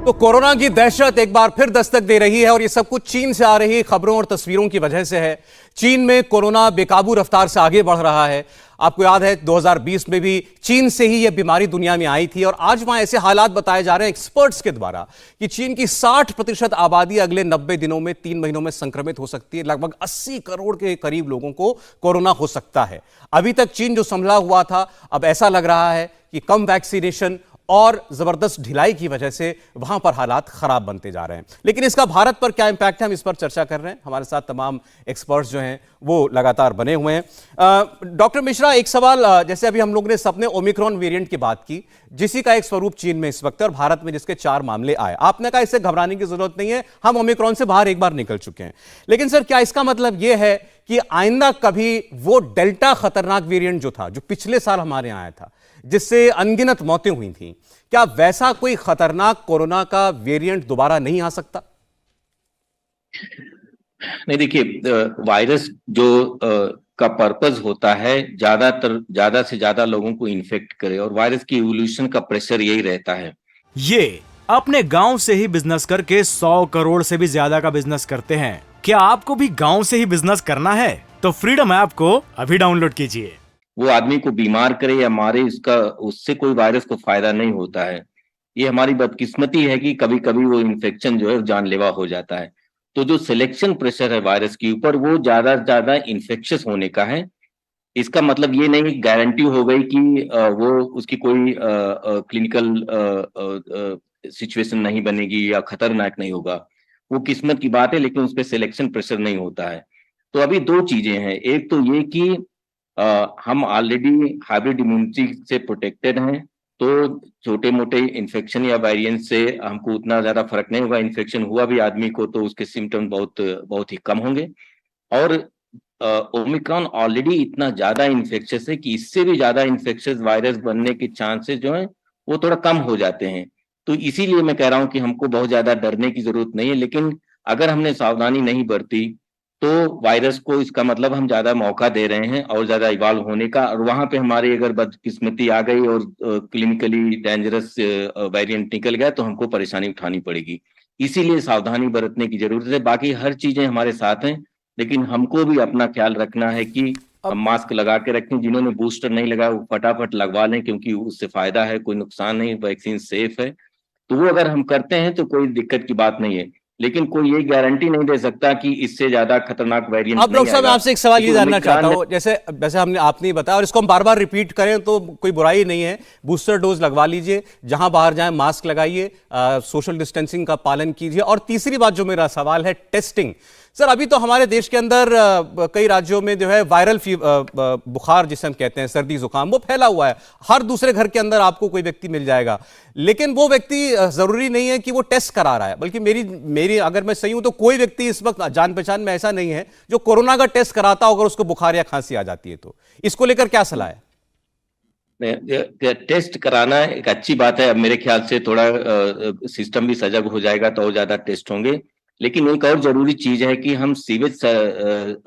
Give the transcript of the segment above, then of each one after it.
तो कोरोना की दहशत एक बार फिर दस्तक दे रही है और ये सब कुछ चीन से आ रही खबरों और तस्वीरों की वजह से है। चीन में कोरोना बेकाबू रफ्तार से आगे बढ़ रहा है। आपको याद है 2020 में भी चीन से ही यह बीमारी दुनिया में आई थी और आज वहां ऐसे हालात बताए जा रहे हैं एक्सपर्ट्स के द्वारा कि चीन की 60% आबादी अगले 90 दिनों में 3 महीनों में संक्रमित हो सकती है। लगभग 80 करोड़ के करीब लोगों को कोरोना हो सकता है। अभी तक चीन जो संभला हुआ था, अब ऐसा लग रहा है कि कम वैक्सीनेशन और जबरदस्त ढिलाई की वजह से वहां पर हालात खराब बनते जा रहे हैं। लेकिन इसका भारत पर क्या इंपैक्ट है, हम इस पर चर्चा कर रहे हैं। हमारे साथ तमाम एक्सपर्ट्स जो हैं वो लगातार बने हुए हैं। डॉक्टर मिश्रा, एक सवाल, जैसे अभी हम लोग ने सबने ओमिक्रॉन वेरिएंट की बात की, जिसी का एक स्वरूप चीन में इस वक्त और भारत में जिसके 4 मामले आए, आपने कहा इससे घबराने की जरूरत नहीं है, हम ओमिक्रॉन से बाहर एक बार निकल चुके हैं। लेकिन सर, क्या इसका मतलब यह है कि आइंदा कभी वो डेल्टा खतरनाक वेरिएंट जो था, जो पिछले साल हमारे यहां आया था, जिससे अनगिनत मौतें हुई थीं, क्या वैसा कोई खतरनाक कोरोना का वेरिएंट दोबारा नहीं आ सकता? नहीं, देखिए, वायरस जो का पर्पस होता है ज्यादा से ज्यादा लोगों को इन्फेक्ट करे और वायरस की इवोल्यूशन का प्रेशर यही रहता है। ये अपने गांव से ही बिजनेस करके 100 करोड़ से भी ज्यादा का बिजनेस करते हैं। क्या आपको भी गांव से ही बिजनेस करना है? तो फ्रीडम ऐप को अभी डाउनलोड कीजिए। वो आदमी को बीमार करे या मारे, उससे कोई वायरस को फायदा नहीं होता है। ये हमारी बदकिस्मती है कि कभी कभी वो इन्फेक्शन जो है जानलेवा हो जाता है। तो जो सिलेक्शन प्रेशर है वायरस के ऊपर, वो ज्यादा से ज्यादा इन्फेक्शियस होने का है। इसका मतलब ये नहीं गारंटी हो गई कि वो उसकी कोई क्लिनिकल सिचुएशन नहीं बनेगी या खतरनाक नहीं होगा। वो किस्मत की बात है, लेकिन उस पर सिलेक्शन प्रेशर नहीं होता है। तो अभी 2 चीजें हैं। एक तो ये कि हम ऑलरेडी हाइब्रिड इम्यूनिटी से प्रोटेक्टेड हैं, तो छोटे मोटे इन्फेक्शन या वेरिएंट से हमको उतना ज्यादा फर्क नहीं होगा। इन्फेक्शन हुआ भी आदमी को तो उसके सिम्टम बहुत बहुत ही कम होंगे। और ओमिक्रॉन ऑलरेडी इतना ज्यादा इन्फेक्शियस है कि इससे भी ज्यादा इन्फेक्शियस वायरस बनने के चांसेस जो है वो थोड़ा कम हो जाते हैं। तो इसीलिए मैं कह रहा हूं कि हमको बहुत ज्यादा डरने की जरूरत नहीं है। लेकिन अगर हमने सावधानी नहीं बरती तो वायरस को, इसका मतलब हम ज्यादा मौका दे रहे हैं और ज्यादा इवॉल्व होने का। और वहां पे हमारी अगर बदकिस्मती आ गई और क्लिनिकली डेंजरस वेरिएंट निकल गया तो हमको परेशानी उठानी पड़ेगी। इसीलिए सावधानी बरतने की जरूरत है। बाकी हर चीजें हमारे साथ हैं, लेकिन हमको भी अपना ख्याल रखना है कि हम मास्क लगा के रखें। जिन्होंने बूस्टर नहीं लगाया वो फटाफट लगवा लें, क्योंकि उससे फायदा है, कोई नुकसान नहीं, वैक्सीन सेफ है। तो वो अगर हम करते हैं तो कोई दिक्कत की बात नहीं है। लेकिन कोई ये गारंटी नहीं दे सकता कि इससे ज्यादा खतरनाक वेरिएंट अब डॉक्टर साहब, मैं आपसे एक सवाल ये जानना चाहता हूं, जैसे आपने बताया और इसको हम बार बार रिपीट करें तो कोई बुराई नहीं है। बूस्टर डोज लगवा लीजिए, जहां बाहर जाएं मास्क लगाइए, सोशल डिस्टेंसिंग का पालन कीजिए। और तीसरी बात जो मेरा सवाल है, टेस्टिंग। सर, अभी तो हमारे देश के अंदर कई राज्यों में जो है वायरल बुखार जिसे हम कहते हैं, सर्दी जुकाम, वो फैला हुआ है। हर दूसरे घर के अंदर आपको कोई व्यक्ति मिल जाएगा, लेकिन वो व्यक्ति जरूरी नहीं है कि वो टेस्ट करा रहा है। बल्कि मेरी अगर मैं सही हूं तो कोई व्यक्ति इस वक्त जान पहचान में ऐसा नहीं है जो कोरोना का टेस्ट कराता हो अगर उसको बुखार या खांसी आ जाती है। तो इसको लेकर क्या सलाह है? टेस्ट कराना एक अच्छी बात है। अब मेरे ख्याल से थोड़ा सिस्टम भी सजग हो जाएगा तो और ज्यादा टेस्ट होंगे। लेकिन एक और जरूरी चीज है कि हम सीवेज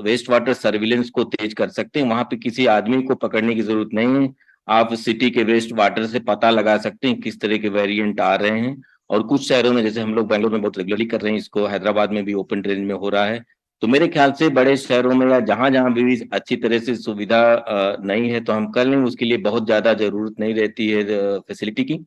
वेस्ट वाटर सर्विलेंस को तेज कर सकते हैं। वहां पे किसी आदमी को पकड़ने की जरूरत नहीं है। आप सिटी के वेस्ट वाटर से पता लगा सकते हैं किस तरह के वेरिएंट आ रहे हैं। और कुछ शहरों में, जैसे हम लोग बेंगलोर में बहुत रेगुलरली कर रहे हैं इसको, हैदराबाद में भी ओपन रेंज में हो रहा है। तो मेरे ख्याल से बड़े शहरों में या जहां जहां भी अच्छी तरह से सुविधा नहीं है तो हम कर लें। उसके लिए बहुत ज्यादा जरूरत नहीं रहती है फैसिलिटी की।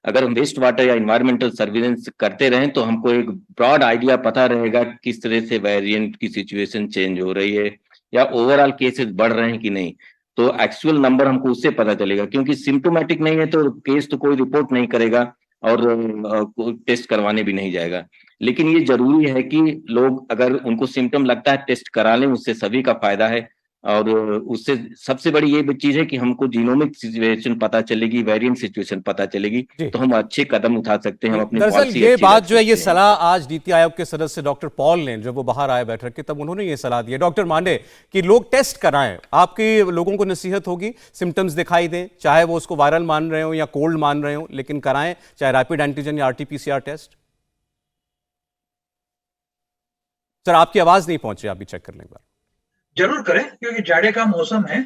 अगर हम वेस्ट वाटर या इन्वायरमेंटल सर्विलेंस करते रहें तो हमको एक ब्रॉड आइडिया पता रहेगा किस तरह से वेरिएंट की सिचुएशन चेंज हो रही है या ओवरऑल केसेस बढ़ रहे हैं कि नहीं। तो एक्चुअल नंबर हमको उससे पता चलेगा, क्योंकि सिम्टोमेटिक नहीं है तो केस तो कोई रिपोर्ट नहीं करेगा और टेस्ट करवाने भी नहीं जाएगा। लेकिन ये जरूरी है कि लोग, अगर उनको सिम्टम लगता है, टेस्ट करा लें। उससे सभी का फायदा है। और उससे सबसे बड़ी ये चीज है कि हमको जीनोमिक सिचुएशन पता चलेगी, वेरिएंट सिचुएशन पता चलेगी, तो हम अच्छे कदम उठा सकते हैं। हम अपनी दरअसल ये बात जो है, ये सलाह आज नीति आयोग के सदस्य डॉक्टर पॉल ने, जब वो बाहर आए बैठक के, तब उन्होंने ये सलाह दी है। डॉक्टर मांडे, कि लोग टेस्ट कराएं। आपकी लोगों को नसीहत होगी, सिम्टम्स दिखाई दें, चाहे वो उसको वायरल मान रहे हो या कोल्ड मान रहे हो, लेकिन कराएं, चाहे रैपिड एंटीजन या RT-PCR टेस्ट। सर, आपकी आवाज नहीं पहुंची, आप भी चेक कर लें एक बार। जरूर करें, क्योंकि जाड़े का मौसम है,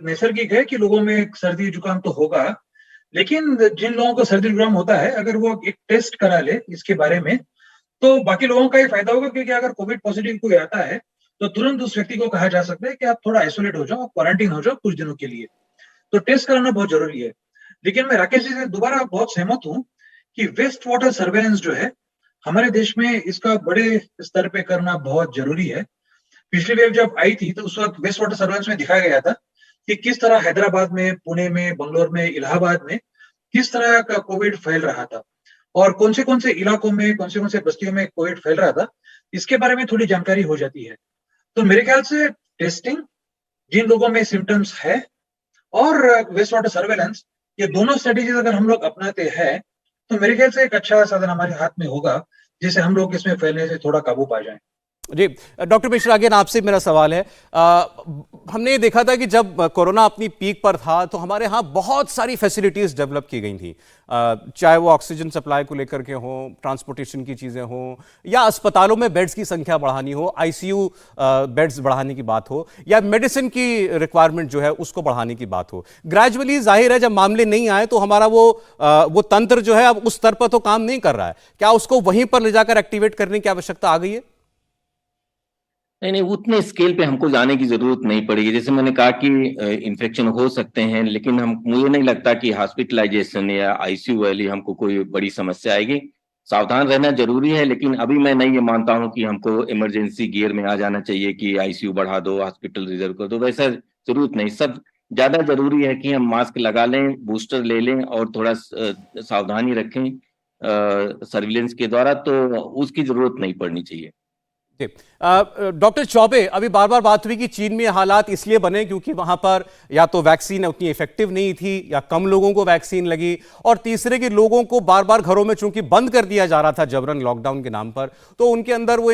नैसर्गिक है कि लोगों में सर्दी जुकाम तो होगा। लेकिन जिन लोगों को सर्दी जुकाम होता है, अगर वो एक टेस्ट करा ले इसके बारे में, तो बाकी लोगों का ही फायदा होगा, क्योंकि अगर कोविड पॉजिटिव कोई आता है तो तुरंत उस व्यक्ति को कहा जा सकता है कि आप थोड़ा आइसोलेट हो जाओ, क्वारंटीन हो जाओ कुछ दिनों के लिए। तो टेस्ट कराना बहुत जरूरी है। लेकिन मैं राकेश जी से दोबारा बहुत सहमत हूँ कि वेस्ट वाटर सर्वेलेंस जो है हमारे देश में, इसका बड़े स्तर पे करना बहुत जरूरी है। पिछली वेव जब आई थी तो उस वक्त वेस्ट वाटर सर्वेलेंस में दिखाया गया था कि किस तरह हैदराबाद में, पुणे में, बंगलोर में, इलाहाबाद में किस तरह का कोविड फैल रहा था और कौन से इलाकों में, कौन से बस्तियों में कोविड फैल रहा था, इसके बारे में थोड़ी जानकारी हो जाती है। तो मेरे ख्याल से टेस्टिंग, जिन लोगों में सिम्टम्स है, और वेस्ट वाटर सर्वेलेंस, ये दोनों स्ट्रेटेजीज अगर हम लोग अपनाते हैं तो मेरे ख्याल से एक अच्छा साधन हमारे हाथ में होगा, जिससे हम लोग इसमें फैलने से थोड़ा काबू पा जाएं। जी डॉक्टर मिश्रा, अगेन आपसे मेरा सवाल है। हमने ये देखा था कि जब कोरोना अपनी पीक पर था तो हमारे यहाँ बहुत सारी फैसिलिटीज़ डेवलप की गई थी, चाहे वो ऑक्सीजन सप्लाई को लेकर के हों, ट्रांसपोर्टेशन की चीज़ें हों, या अस्पतालों में बेड्स की संख्या बढ़ानी हो, आईसीयू बेड्स बढ़ाने की बात हो, या मेडिसिन की रिक्वायरमेंट जो है उसको बढ़ाने की बात हो। ग्रेजुअली जाहिर है जब मामले नहीं आए तो हमारा वो तंत्र जो है अब उस स्तर पर तो काम नहीं कर रहा है। क्या उसको वहीं पर ले जाकर एक्टिवेट करने की आवश्यकता आ गई है? नहीं, उतने स्केल पे हमको जाने की जरूरत नहीं पड़ेगी। जैसे मैंने कहा कि इन्फेक्शन हो सकते हैं, लेकिन मुझे नहीं लगता कि हॉस्पिटलाइजेशन या आईसीयू वाली हमको कोई बड़ी समस्या आएगी। सावधान रहना जरूरी है, लेकिन अभी मैं नहीं ये मानता हूं कि हमको इमरजेंसी गियर में आ जाना चाहिए कि आईसीयू बढ़ा दो, हॉस्पिटल रिजर्व कर दो, वैसा जरूरत नहीं। सब ज्यादा जरूरी है कि हम मास्क लगा लें, बूस्टर ले लें और थोड़ा सावधानी रखें सर्विलेंस के द्वारा, तो उसकी जरूरत नहीं पड़नी चाहिए। डॉक्टर चौबे, अभी बार बार बात हुई कि चीन में हालात इसलिए बने क्योंकि वहां पर या तो वैक्सीन उतनी इफेक्टिव नहीं थी या कम लोगों को वैक्सीन लगी, और तीसरे कि लोगों को बार बार घरों में चूंकि बंद कर दिया जा रहा था जबरन लॉकडाउन के नाम पर, तो उनके अंदर वो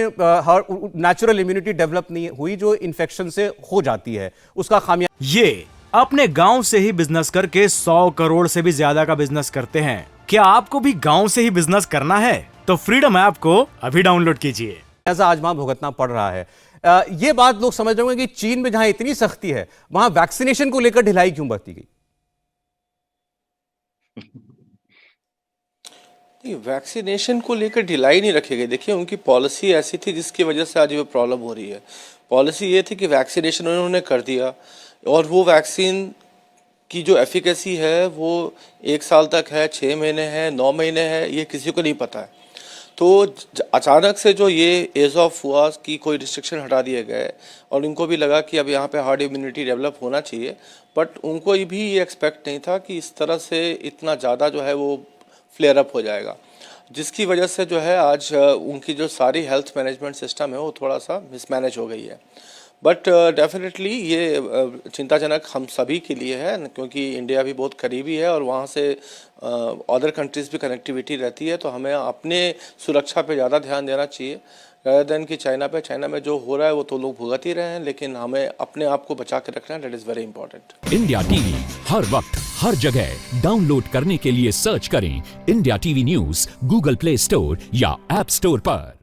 नेचुरल इम्यूनिटी डेवलप नहीं हुई जो इन्फेक्शन से हो जाती है, उसका खामिया। ये अपने गांव से ही बिजनेस करके 100 करोड़ से भी ज्यादा का बिजनेस करते हैं। क्या आपको भी गांव से ही बिजनेस करना है? तो फ्रीडम ऐप को अभी डाउनलोड कीजिए। ऐसा आजमा भुगतना पड़ रहा है। ये बात लोग समझ रहे होंगे कि चीन में जहां इतनी सख्ती है वहां वैक्सीनेशन को लेकर ढिलाई क्यों बरती गई? नहीं, वैक्सीनेशन को लेकर ढिलाई नहीं रखी गई। देखिए, उनकी पॉलिसी ऐसी थी जिसकी वजह से आज ये प्रॉब्लम हो रही है। पॉलिसी ये थी कि वैक्सीनेशन उन्होंने कर दिया और वो वैक्सीन की जो एफिकेसी है वो 1 साल तक है, 6 महीने है, 9 महीने है, ये किसी को नहीं पता है। तो अचानक से जो ये एज ऑफ हुआ कि कोई रिस्ट्रिक्शन हटा दिए गए और उनको भी लगा कि अब यहाँ पे हार्ड इम्यूनिटी डेवलप होना चाहिए, बट उनको भी ये एक्सपेक्ट नहीं था कि इस तरह से इतना ज़्यादा जो है वो फ्लेयर अप हो जाएगा, जिसकी वजह से जो है आज उनकी जो सारी हेल्थ मैनेजमेंट सिस्टम है वो थोड़ा सा मिसमैनेज हो गई है। बट डेफिनेटली ये चिंताजनक हम सभी के लिए है, क्योंकि इंडिया भी बहुत करीबी है और वहाँ से अदर कंट्रीज़ भी कनेक्टिविटी रहती है, तो हमें अपने सुरक्षा पे ज़्यादा ध्यान देना चाहिए rather than कि चाइना में जो हो रहा है वो तो लोग भुगत ही रहे हैं, लेकिन हमें अपने आप को बचा के रखना, that is very important. India TV हर वक्त हर जगह डाउनलोड करने के लिए सर्च करें India TV news Google Play Store या ऐप स्टोर पर।